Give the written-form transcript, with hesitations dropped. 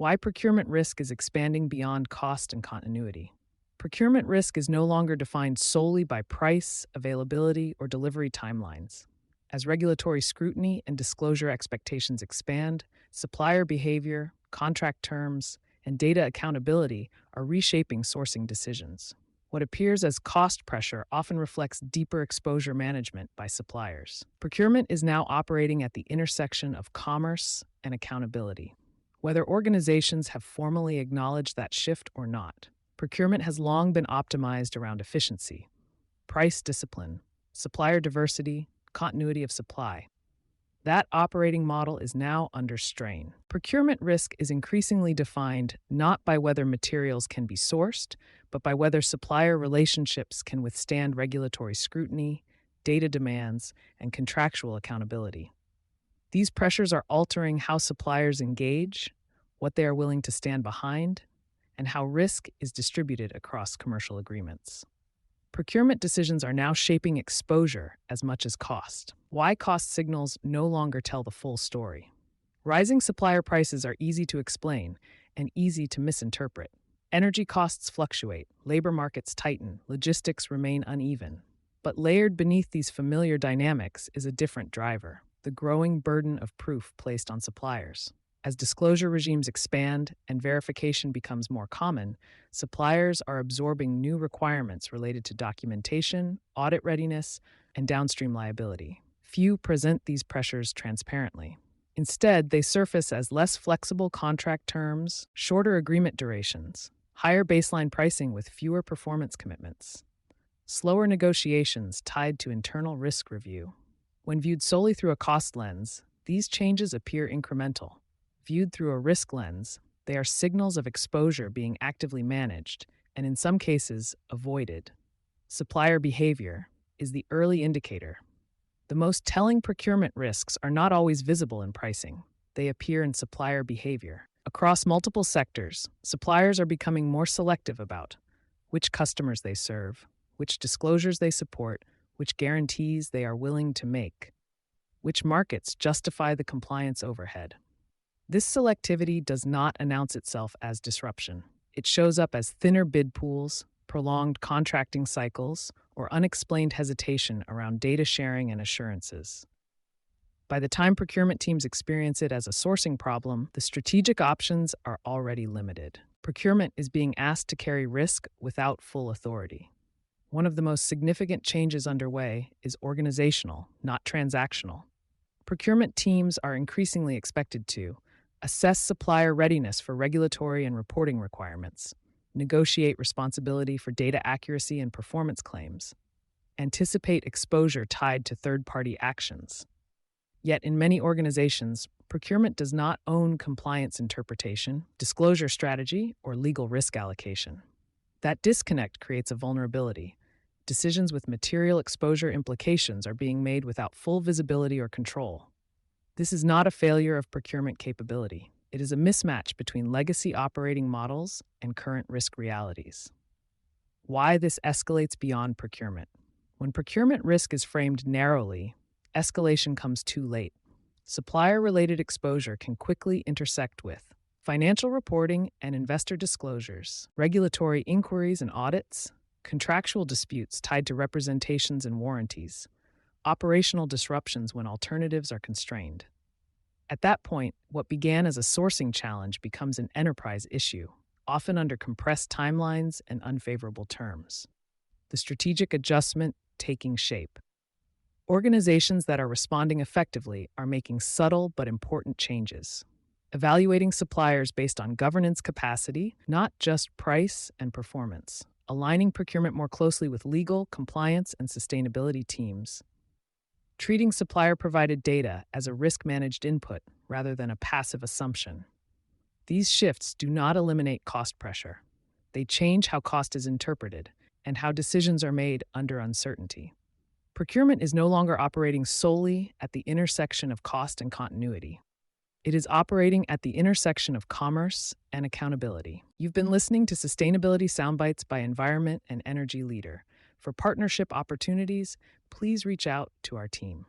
Why procurement risk is expanding beyond cost and continuity. Procurement risk is no longer defined solely by price, availability, or delivery timelines. As regulatory scrutiny and disclosure expectations expand, supplier behavior, contract terms, and data accountability are reshaping sourcing decisions. What appears as cost pressure often reflects deeper exposure management by suppliers. Procurement is now operating at the intersection of commerce and accountability. Whether organizations have formally acknowledged that shift or not, procurement has long been optimized around efficiency, price discipline, supplier diversity, continuity of supply. That operating model is now under strain. Procurement risk is increasingly defined not by whether materials can be sourced, but by whether supplier relationships can withstand regulatory scrutiny, data demands, and contractual accountability. These pressures are altering how suppliers engage, what they are willing to stand behind, and how risk is distributed across commercial agreements. Procurement decisions are now shaping exposure as much as cost. Why cost signals no longer tell the full story. Rising supplier prices are easy to explain and easy to misinterpret. Energy costs fluctuate, labor markets tighten, logistics remain uneven. But layered beneath these familiar dynamics is a different driver: the growing burden of proof placed on suppliers. As disclosure regimes expand and verification becomes more common, suppliers are absorbing new requirements related to documentation, audit readiness, and downstream liability. Few present these pressures transparently. Instead, they surface as less flexible contract terms, shorter agreement durations, higher baseline pricing with fewer performance commitments, slower negotiations tied to internal risk review. When viewed solely through a cost lens, these changes appear incremental. Viewed through a risk lens, they are signals of exposure being actively managed and, in some cases, avoided. Supplier behavior is the early indicator. The most telling procurement risks are not always visible in pricing. They appear in supplier behavior. Across multiple sectors, suppliers are becoming more selective about which customers they serve, which disclosures they support, which guarantees they are willing to make, which markets justify the compliance overhead. This selectivity does not announce itself as disruption. It shows up as thinner bid pools, prolonged contracting cycles, or unexplained hesitation around data sharing and assurances. By the time procurement teams experience it as a sourcing problem, the strategic options are already limited. Procurement is being asked to carry risk without full authority. One of the most significant changes underway is organizational, not transactional. Procurement teams are increasingly expected to assess supplier readiness for regulatory and reporting requirements, negotiate responsibility for data accuracy and performance claims, anticipate exposure tied to third-party actions. Yet in many organizations, procurement does not own compliance interpretation, disclosure strategy, or legal risk allocation. That disconnect creates a vulnerability. Decisions with material exposure implications are being made without full visibility or control. This is not a failure of procurement capability. It is a mismatch between legacy operating models and current risk realities. Why this escalates beyond procurement. When procurement risk is framed narrowly, escalation comes too late. Supplier-related exposure can quickly intersect with financial reporting and investor disclosures, regulatory inquiries and audits, contractual disputes tied to representations and warranties, operational disruptions when alternatives are constrained. At that point, what began as a sourcing challenge becomes an enterprise issue, often under compressed timelines and unfavorable terms. The strategic adjustment taking shape. Organizations that are responding effectively are making subtle but important changes, evaluating suppliers based on governance capacity, not just price and performance, aligning procurement more closely with legal, compliance, and sustainability teams, treating supplier-provided data as a risk-managed input rather than a passive assumption. These shifts do not eliminate cost pressure. They change how cost is interpreted and how decisions are made under uncertainty. Procurement is no longer operating solely at the intersection of cost and continuity. It is operating at the intersection of commerce and accountability. You've been listening to Sustainability Soundbites by Environment and Energy Leader. For partnership opportunities, please reach out to our team.